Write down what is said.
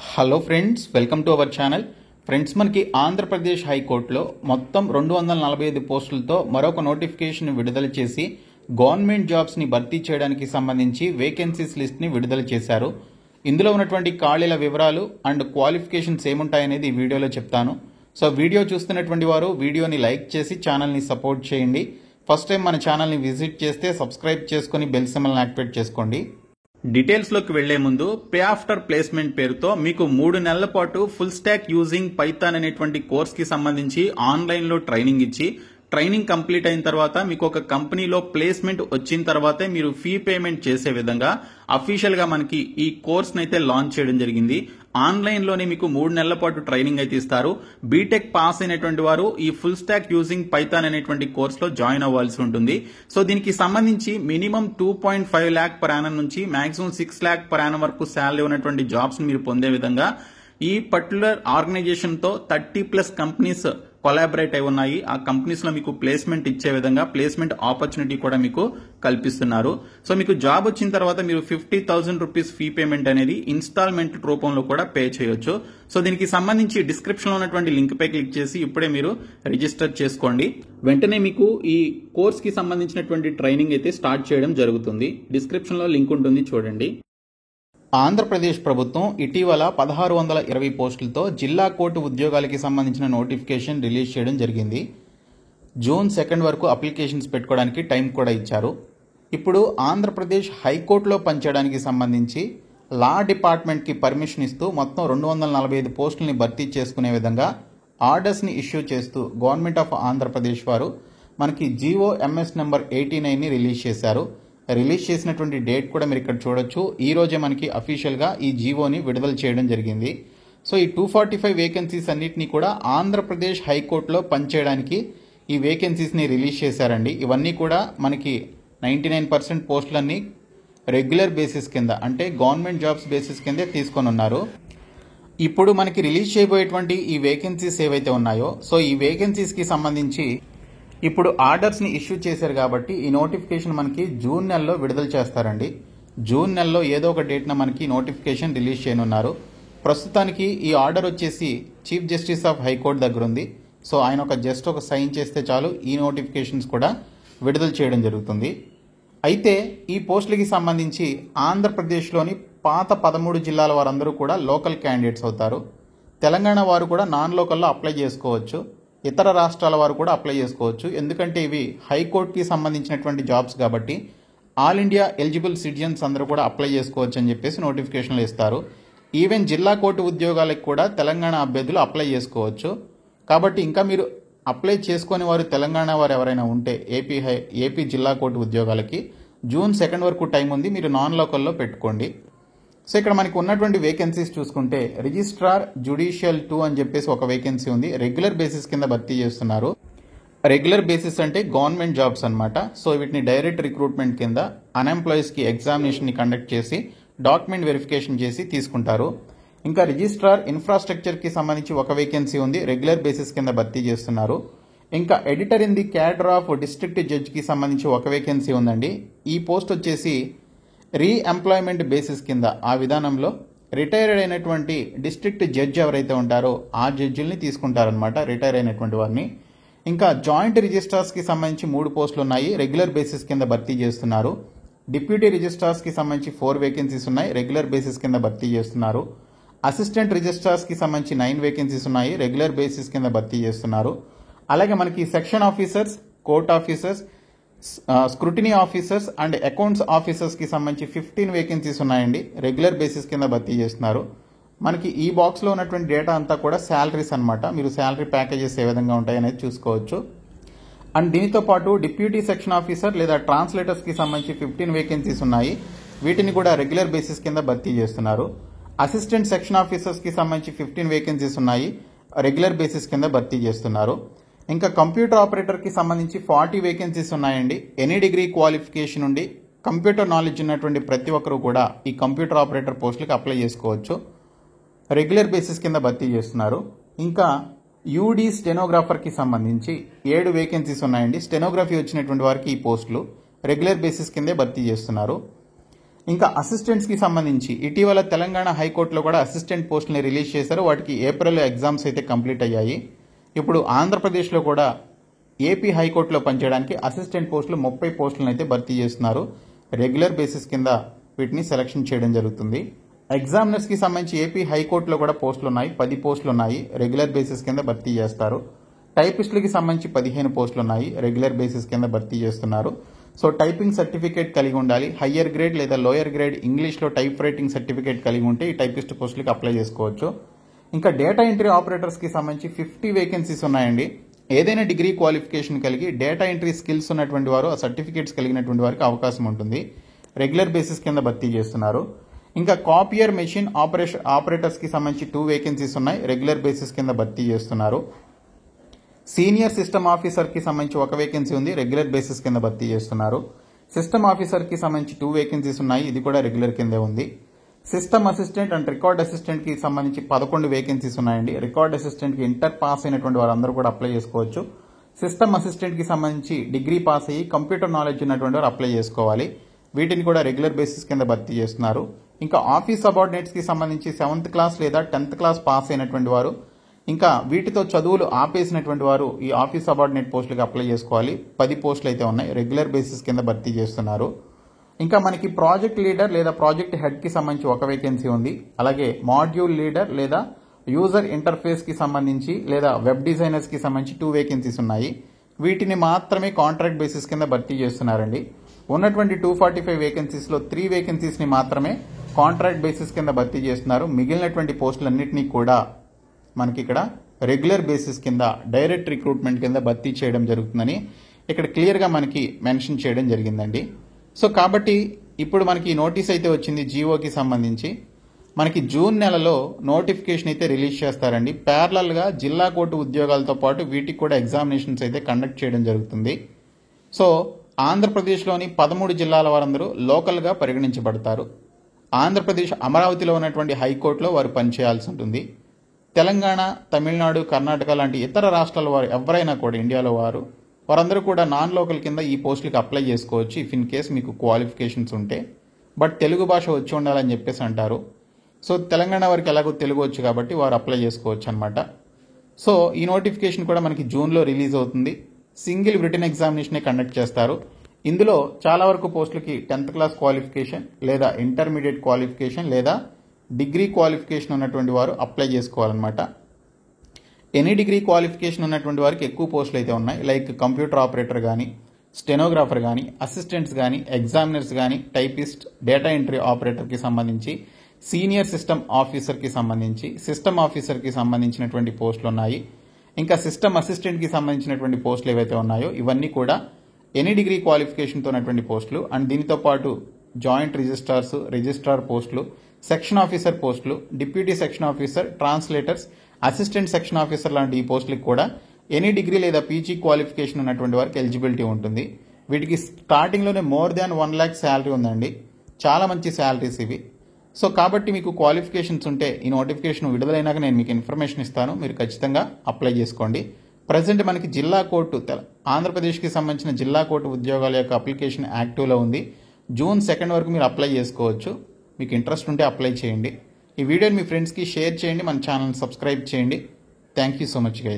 Hello friends, welcome to our channel. Friends, మనకి ఆంధ్రప్రదేశ్ హైకోర్టులో మొత్తం 245 పోస్టులతో మరొక నోటిఫికేషన్ విడుదల చేసి గవర్నమెంట్ జాబ్స్ని భర్తీ చేయడానికి సంబంధించి వేకెన్సీస్ లిస్ట్ని విడుదల చేశారు. ఇందులో ఉన్నటువంటి ఖాళీల వివరాలు అండ్ క్వాలిఫికేషన్స్ ఏముంటాయనేది ఈ వీడియోలో చెప్తాను. సో వీడియో చూస్తున్నటువంటి వారు వీడియోని లైక్ చేసి ఛానల్ని సపోర్ట్ చేయండి. ఫస్ట్ టైం మన ఛానల్ని విజిట్ చేస్తే సబ్స్క్రైబ్ చేసుకుని బెల్ సింబల్ని యాక్టివేట్ చేసుకోండి. డీటెయిల్స్లోకి వెళ్లే ముందు పే ఆఫ్టర్ ప్లేస్మెంట్ పేరుతో మీకు 3 నెలల పాటు ఫుల్ స్టాక్ యూజింగ్ పైథాన్ అనేటువంటి కోర్స్కి సంబంధించి ఆన్లైన్లో ట్రైనింగ్ ఇచ్చి ట్రైనింగ్ కంప్లీట్ అయిన తర్వాత మీకు ఒక కంపెనీలో ప్లేస్మెంట్ వచ్చిన తర్వాతే మీరు ఫీ పేమెంట్ చేసే విధంగా అఫీషియల్ గా మనకి ఈ కోర్స్ అయితే లాంచ్ చేయడం జరిగింది. ఆన్లైన్ లోనే మీకు 3 నెలల పాటు ట్రైనింగ్ అయితే ఇస్తారు. బీటెక్ పాస్ అయినటువంటి వారు ఈ ఫుల్ స్టాక్ యూజింగ్ పైథాన్ అనేటువంటి కోర్స్ లో జాయిన్ అవ్వాల్సి ఉంటుంది. సో దీనికి సంబంధించి మినిమం 2.5 lakh per annum నుంచి మాక్సిమం 6 lakh per annum వరకు శాలరీ ఉన్నటువంటి జాబ్స్ మీరు పొందే విధంగా ఈ పర్టికులర్ ఆర్గనైజేషన్ తో 30+ కంపెనీస్ కొలాబరేట్ అయి ఉన్నాయి. ఆ కంపెనీస్ లో మీకు ప్లేస్మెంట్ ఇచ్చే విధంగా ప్లేస్మెంట్ ఆపర్చునిటీ కూడా మీకు కల్పిస్తున్నారు. సో మీకు జాబ్ వచ్చిన తర్వాత మీరు 50,000 రూపీస్ ఫీ పేమెంట్ అనేది ఇన్స్టాల్మెంట్ రూపంలో కూడా పే చేయొచ్చు. సో దీనికి సంబంధించి డిస్క్రిప్షన్ లో ఉన్నటువంటి లింక్ పై క్లిక్ చేసి ఇప్పుడే మీరు రిజిస్టర్ చేసుకోండి. వెంటనే మీకు ఈ కోర్స్ కి సంబంధించినటువంటి ట్రైనింగ్ అయితే స్టార్ట్ చేయడం జరుగుతుంది. డిస్క్రిప్షన్ లో లింక్ ఉంటుంది, చూడండి. ఆంధ్రప్రదేశ్ ప్రభుత్వం ఇటీవల 1620 పోస్టులతో జిల్లా కోర్టు ఉద్యోగాలకి సంబంధించిన నోటిఫికేషన్ రిలీజ్ చేయడం జరిగింది. జూన్ 2 వరకు అప్లికేషన్స్ పెట్టుకోవడానికి టైం కూడా ఇచ్చారు. ఇప్పుడు ఆంధ్రప్రదేశ్ హైకోర్టులో పనిచేయడానికి సంబంధించి లా డిపార్ట్మెంట్కి పర్మిషన్ ఇస్తూ మొత్తం 245 పోస్టుల్ని భర్తీ చేసుకునే విధంగా ఆర్డర్స్ని ఇష్యూ చేస్తూ గవర్నమెంట్ ఆఫ్ ఆంధ్రప్రదేశ్ వారు మనకి GOMS నెంబర్ 89ని రిలీజ్ చేశారు. రిలీజ్ చేసినటువంటి డేట్ కూడా మీరు ఇక్కడ చూడొచ్చు. ఈ రోజే మనకి అఫీషియల్గా ఈ జీవోని విడుదల చేయడం జరిగింది. సో ఈ 245 వేకెన్సీస్ అన్నిటినీ కూడా ఆంధ్రప్రదేశ్ హైకోర్టులో పనిచేయడానికి ఈ వేకెన్సీస్ని రిలీజ్ చేశారండి. ఇవన్నీ కూడా మనకి 99% పోస్టులన్నీ రెగ్యులర్ బేసిస్ కింద, అంటే గవర్నమెంట్ జాబ్స్ బేసిస్ కిందే తీసుకొని ఉన్నారు. ఇప్పుడు మనకి రిలీజ్ చేయబోయేటువంటి ఈ వేకెన్సీస్ ఏవైతే ఉన్నాయో, సో ఈ వేకెన్సీస్కి సంబంధించి ఇప్పుడు ఆర్డర్స్ని ఇష్యూ చేశారు కాబట్టి ఈ నోటిఫికేషన్ మనకి జూన్ నెలలో విడుదల చేస్తారండి. జూన్ నెలలో ఏదో ఒక డేట్న మనకి నోటిఫికేషన్ రిలీజ్ చేయనున్నారు. ప్రస్తుతానికి ఈ ఆర్డర్ వచ్చేసి చీఫ్ జస్టిస్ ఆఫ్ హైకోర్టు దగ్గర ఉంది. సో ఆయన జస్ట్ ఒక సైన్ చేస్తే చాలు ఈ నోటిఫికేషన్స్ కూడా విడుదల చేయడం జరుగుతుంది. అయితే ఈ పోస్టులకి సంబంధించి ఆంధ్రప్రదేశ్లోని పాత 13 జిల్లాల వారందరూ కూడా లోకల్ క్యాండిడేట్స్ అవుతారు. తెలంగాణ వారు కూడా నాన్ లోకల్లో అప్లై చేసుకోవచ్చు. ఇతర రాష్ట్రాల వారు కూడా అప్లై చేసుకోవచ్చు. ఎందుకంటే ఇవి హైకోర్టుకి సంబంధించినటువంటి జాబ్స్ కాబట్టి ఆల్ ఇండియా ఎలిజిబుల్ సిటిజన్స్ అందరూ కూడా అప్లై చేసుకోవచ్చు అని చెప్పేసి నోటిఫికేషన్లు ఇస్తారు. ఈవెన్ జిల్లా కోర్టు ఉద్యోగాలకు కూడా తెలంగాణ అభ్యర్థులు అప్లై చేసుకోవచ్చు. కాబట్టి ఇంకా మీరు అప్లై చేసుకునే వారు తెలంగాణ వారు ఎవరైనా ఉంటే ఏపీ జిల్లా కోర్టు ఉద్యోగాలకి జూన్ 2 వరకు టైం ఉంది. మీరు నాన్ లోకల్లో పెట్టుకోండి. సో ఇక్కడ మనకి ఉన్నటువంటి వేకెన్సీస్ చూసుకుంటే రిజిస్ట్రార్ జ్యుడిషియల్ 2 అని చెప్పేసి ఒక వేకెన్సీ ఉంది. రెగ్యులర్ బేసిస్ కింద భర్తీ చేస్తున్నారు. రెగ్యులర్ బేసిస్ అంటే గవర్నమెంట్ జాబ్స్ అనమాట. సో వీటిని డైరెక్ట్ రిక్రూట్మెంట్ కింద అన్ఎంప్లాయీస్కి ఎగ్జామినేషన్ని కండక్ట్ చేసి డాక్యుమెంట్ వెరిఫికేషన్ చేసి తీసుకుంటారు. ఇంకా రిజిస్ట్రార్ ఇన్ఫ్రాస్ట్రక్చర్కి సంబంధించి ఒక వేకెన్సీ ఉంది, రెగ్యులర్ బేసిస్ కింద భర్తీ చేస్తున్నారు. ఇంకా editor in the cadre of district జడ్జికి సంబంధించి ఒక వేకెన్సీ ఉందండి. ఈ పోస్ట్ వచ్చేసి రీఎంప్లాయ్మెంట్ బేసిస్ కింద, ఆ విధానంలో రిటైర్డ్ అయినటువంటి డిస్ట్రిక్ట్ జడ్జి ఎవరైతే ఉంటారో ఆ జడ్జిల్ని తీసుకుంటారనమాట, రిటైర్ అయినటువంటి వారిని. ఇంకా జాయింట్ రిజిస్ట్రార్స్కి సంబంధించి 3 పోస్టులు ఉన్నాయి, రెగ్యులర్ బేసిస్ కింద భర్తీ చేస్తున్నారు. డిప్యూటీ రిజిస్ట్రార్స్కి సంబంధించి 4 వేకెన్సీస్ ఉన్నాయి, రెగ్యులర్ బేసిస్ కింద భర్తీ చేస్తున్నారు. అసిస్టెంట్ రిజిస్ట్రార్స్కి సంబంధించి 9 వేకెన్సీస్ ఉన్నాయి, రెగ్యులర్ బేసిస్ కింద భర్తీ చేస్తున్నారు. అలాగే మనకి section officers, court officers, scrutiny officers and accounts ఆఫీసర్స్కి సంబంధించి 15 వేకెన్సీస్ ఉన్నాయండి, రెగ్యులర్ బేసిస్ కింద భర్తీ చేస్తున్నారు. మనకి ఈ బాక్స్లో ఉన్నటువంటి డేటా అంతా కూడా శాలరీస్ అనమాట. మీరు శాలరీ ప్యాకేజెస్ ఏ విధంగా ఉంటాయి అనేది చూసుకోవచ్చు. అండ్ దీనితో పాటు డిప్యూటీ సెక్షన్ ఆఫీసర్ లేదా ట్రాన్స్లేటర్స్కి సంబంధించి 15 వేకెన్సీస్ ఉన్నాయి. వీటిని కూడా రెగ్యులర్ బేసిస్ కింద భర్తీ చేస్తున్నారు. అసిస్టెంట్ సెక్షన్ ఆఫీసర్స్కి సంబంధించి 15 వేకెన్సీస్ ఉన్నాయి, రెగ్యులర్ బేసిస్ కింద భర్తీ చేస్తున్నారు. ఇంకా కంప్యూటర్ ఆపరేటర్కి సంబంధించి 40 వేకెన్సీస్ ఉన్నాయండి. ఎనీ డిగ్రీ క్వాలిఫికేషన్ నుండి కంప్యూటర్ నాలెడ్జ్ ఉన్నటువంటి ప్రతి ఒక్కరూ కూడా ఈ కంప్యూటర్ ఆపరేటర్ పోస్టులకు అప్లై చేసుకోవచ్చు. రెగ్యులర్ బేసిస్ కింద భర్తీ చేస్తున్నారు. ఇంకా యూడీ స్టెనోగ్రాఫర్కి సంబంధించి 7 వేకెన్సీస్ ఉన్నాయండి. స్టెనోగ్రఫీ వచ్చినటువంటి వారికి ఈ పోస్టులు రెగ్యులర్ బేసిస్ కిందే భర్తీ చేస్తున్నారు. ఇంకా అసిస్టెంట్స్కి సంబంధించి ఇటీవల తెలంగాణ హైకోర్టులో కూడా అసిస్టెంట్ పోస్టులని రిలీజ్ చేశారు. వాటికి ఏప్రిల్లో ఎగ్జామ్స్ అయితే కంప్లీట్ అయ్యాయి. ఇప్పుడు ఆంధ్రప్రదేశ్లో కూడా ఏపీ హైకోర్టులో పనిచేయడానికి అసిస్టెంట్ పోస్టులు 30 పోస్టులను అయితే భర్తీ చేస్తున్నారు. రెగ్యులర్ బేసిస్ కింద వీటిని సెలక్షన్ చేయడం జరుగుతుంది. ఎగ్జామినర్స్కి సంబంధించి ఏపీ హైకోర్టులో కూడా పోస్టులు ఉన్నాయి. 10 పోస్టులు ఉన్నాయి. రెగ్యులర్ బేసిస్ కింద భర్తీ చేస్తారు. టైపిస్టులకి సంబంధించి 15 పోస్టులు ఉన్నాయి. రెగ్యులర్ బేసిస్ కింద భర్తీ చేస్తున్నారు. సో టైపింగ్ సర్టిఫికేట్ కలిగి ఉండాలి. హయ్యర్ గ్రేడ్ లేదా లోయర్ గ్రేడ్ ఇంగ్లీష్లో టైప్ రైటింగ్ సర్టిఫికేట్ కలిగి ఉంటే ఈ టైపిస్ట్ పోస్టులకి అప్లై చేసుకోవచ్చు. ఇంకా డేటా ఎంట్రీ ఆపరేటర్స్కి సంబంధించి 50 వేకెన్సీస్ ఉన్నాయండి. ఏదైనా డిగ్రీ క్వాలిఫికేషన్ కలిగి డేటా ఎంట్రీ స్కిల్స్ ఉన్నటువంటి వారు, ఆ సర్టిఫికేట్స్ కలిగినటువంటి వారికి అవకాశం ఉంటుంది. రెగ్యులర్ బేసిస్ కింద భర్తీ చేస్తున్నారు. ఇంకా కాపియర్ మెషిన్ ఆపరేటర్స్కి సంబంధించి 2 వేకెన్సీస్ ఉన్నాయి. రెగ్యులర్ బేసిస్ కింద భర్తీ చేస్తున్నారు. సీనియర్ సిస్టమ్ ఆఫీసర్కి సంబంధించి 1 వేకెన్సీ ఉంది. రెగ్యులర్ బేసిస్ కింద భర్తీ చేస్తున్నారు. సిస్టమ్ ఆఫీసర్కి సంబంధించి 2 వేకెన్సీస్ ఉన్నాయి. ఇది కూడా రెగ్యులర్ కిందే ఉంది. సిస్టమ్ అసిస్టెంట్ అండ్ రికార్డ్ అసిస్టెంట్కి సంబంధించి 11 వేకెన్సీస్ ఉన్నాయండి. రికార్డ్ అసిస్టెంట్కి ఇంటర్ పాస్ అయినటువంటి వారందరూ కూడా అప్లై చేసుకోవచ్చు. సిస్టమ్ అసిస్టెంట్కి సంబంధించి డిగ్రీ పాస్ అయ్యి కంప్యూటర్ నాలెడ్జ్ ఉన్నటువంటి వారు అప్లై చేసుకోవాలి. వీటిని కూడా రెగ్యులర్ బేసిస్ కింద భర్తీ చేస్తున్నారు. ఇంకా ఆఫీస్ సబార్డినేట్స్కి సంబంధించి 7th క్లాస్ లేదా 10th క్లాస్ పాస్ అయినటువంటి వారు, ఇంకా వీటితో చదువులు ఆపేసినటువంటి వారు ఈ ఆఫీస్ సబార్డినేట్ పోస్టులకి అప్లై చేసుకోవాలి. 10 పోస్టులు అయితే ఉన్నాయి. రెగ్యులర్ బేసిస్ కింద భర్తీ చేస్తున్నారు. ఇంకా మనకి ప్రాజెక్ట్ లీడర్ లేదా ప్రాజెక్ట్ హెడ్కి సంబంధించి 1 వేకెన్సీ ఉంది. అలాగే మాడ్యూల్ లీడర్ లేదా యూజర్ ఇంటర్ఫేస్కి సంబంధించి లేదా వెబ్ డిజైనర్స్కి సంబంధించి 2 వేకెన్సీస్ ఉన్నాయి. వీటిని మాత్రమే కాంట్రాక్ట్ బేసిస్ కింద భర్తీ చేస్తున్నారండి. ఉన్నటువంటి 245 వేకెన్సీస్లో 3 వేకెన్సీస్ని మాత్రమే కాంట్రాక్ట్ బేసిస్ కింద భర్తీ చేస్తున్నారు. మిగిలినటువంటి పోస్టులన్నింటినీ కూడా మనకి ఇక్కడ రెగ్యులర్ బేసిస్ కింద డైరెక్ట్ రిక్రూట్మెంట్ కింద భర్తీ చేయడం జరుగుతుందని ఇక్కడ క్లియర్గా మనకి మెన్షన్ చేయడం జరిగిందండి. సో కాబట్టి ఇప్పుడు మనకి నోటీస్ అయితే వచ్చింది జీవోకి సంబంధించి. మనకి జూన్ నెలలో నోటిఫికేషన్ అయితే రిలీజ్ చేస్తారండి. ప్యారలల్గా జిల్లా కోర్టు ఉద్యోగాలతో పాటు వీటికి కూడా ఎగ్జామినేషన్స్ అయితే కండక్ట్ చేయడం జరుగుతుంది. సో ఆంధ్రప్రదేశ్లోని 13 జిల్లాల వారందరూ లోకల్గా పరిగణించబడతారు. ఆంధ్రప్రదేశ్ అమరావతిలో ఉన్నటువంటి హైకోర్టులో వారు పనిచేయాల్సి ఉంటుంది. తెలంగాణ, తమిళనాడు, కర్ణాటక లాంటి ఇతర రాష్ట్రాల వారు ఎవరైనా కూడా ఇండియాలో వారందరూ కూడా నాన్ లోకల్ కింద ఈ పోస్టులకి అప్లై చేసుకోవచ్చు ఇఫ్ ఇన్ కేస్ మీకు క్వాలిఫికేషన్స్ ఉంటే. బట్ తెలుగు భాష వచ్చి ఉండాలని చెప్పేసి అంటారు. సో తెలంగాణ వారికి ఎలాగో తెలుగు వచ్చు కాబట్టి వారు అప్లై చేసుకోవచ్చు అనమాట. సో ఈ నోటిఫికేషన్ కూడా మనకి జూన్లో రిలీజ్ అవుతుంది. సింగిల్ రిటన్ ఎగ్జామినేషనే కండక్ట్ చేస్తారు. ఇందులో చాలా వరకు పోస్టులకి 10th క్లాస్ క్వాలిఫికేషన్ లేదా ఇంటర్మీడియట్ క్వాలిఫికేషన్ లేదా డిగ్రీ క్వాలిఫికేషన్ ఉన్నటువంటి వారు అప్లై చేసుకోవాలన్నమాట. ఎనీ డిగ్రీ క్వాలిఫికేషన్ ఉన్నటువంటి వారికి ఎక్కువ పోస్టులు అయితే ఉన్నాయి. లైక్ కంప్యూటర్ ఆపరేటర్ కానీ, స్టెనోగ్రాఫర్ కానీ, అసిస్టెంట్స్ కానీ, ఎగ్జామినర్స్ కానీ, టైపిస్ట్, డేటా ఎంట్రీ ఆపరేటర్కి సంబంధించి, సీనియర్ సిస్టమ్ ఆఫీసర్కి సంబంధించి, సిస్టమ్ ఆఫీసర్కి సంబంధించినటువంటి పోస్టులు ఉన్నాయి. ఇంకా సిస్టమ్ అసిస్టెంట్కి సంబంధించినటువంటి పోస్టులు ఏవైతే ఉన్నాయో ఇవన్నీ కూడా ఎనీ డిగ్రీ క్వాలిఫికేషన్తో ఉన్నటువంటి పోస్టులు. అండ్ దీనితో పాటు జాయింట్ రిజిస్ట్రార్స్, రిజిస్ట్రార్ పోస్టులు, సెక్షన్ ఆఫీసర్ పోస్టులు, deputy section officer, translators, assistant section officer లాంటి ఈ పోస్టులకు కూడా ఎనీ డిగ్రీ లేదా పీజీ క్వాలిఫికేషన్ ఉన్నటువంటి వారికి ఎలిజిబిలిటీ ఉంటుంది. వీటికి స్టార్టింగ్లోనే మోర్ దాన్ 1 lakh శాలరీ ఉందండి. చాలా మంచి శాలరీస్ ఇవి. సో కాబట్టి మీకు క్వాలిఫికేషన్స్ ఉంటే ఈ నోటిఫికేషన్ విడుదలైనాక నేను మీకు ఇన్ఫర్మేషన్ ఇస్తాను. మీరు ఖచ్చితంగా అప్లై చేసుకోండి. ప్రజెంట్ మనకి జిల్లా కోర్టు ఆంధ్రప్రదేశ్కి సంబంధించిన జిల్లా కోర్టు ఉద్యోగాల యొక్క అప్లికేషన్ యాక్టివ్లో ఉంది. జూన్ 2 వరకు మీరు అప్లై చేసుకోవచ్చు. మీకు ఇంట్రెస్ట్ ఉంటే అప్లై చేయండి. ఈ వీడియోని మీ ఫ్రెండ్స్కి షేర్ చేయండి. మన ఛానల్ సబ్స్క్రైబ్ చేయండి. Thank you so much guys.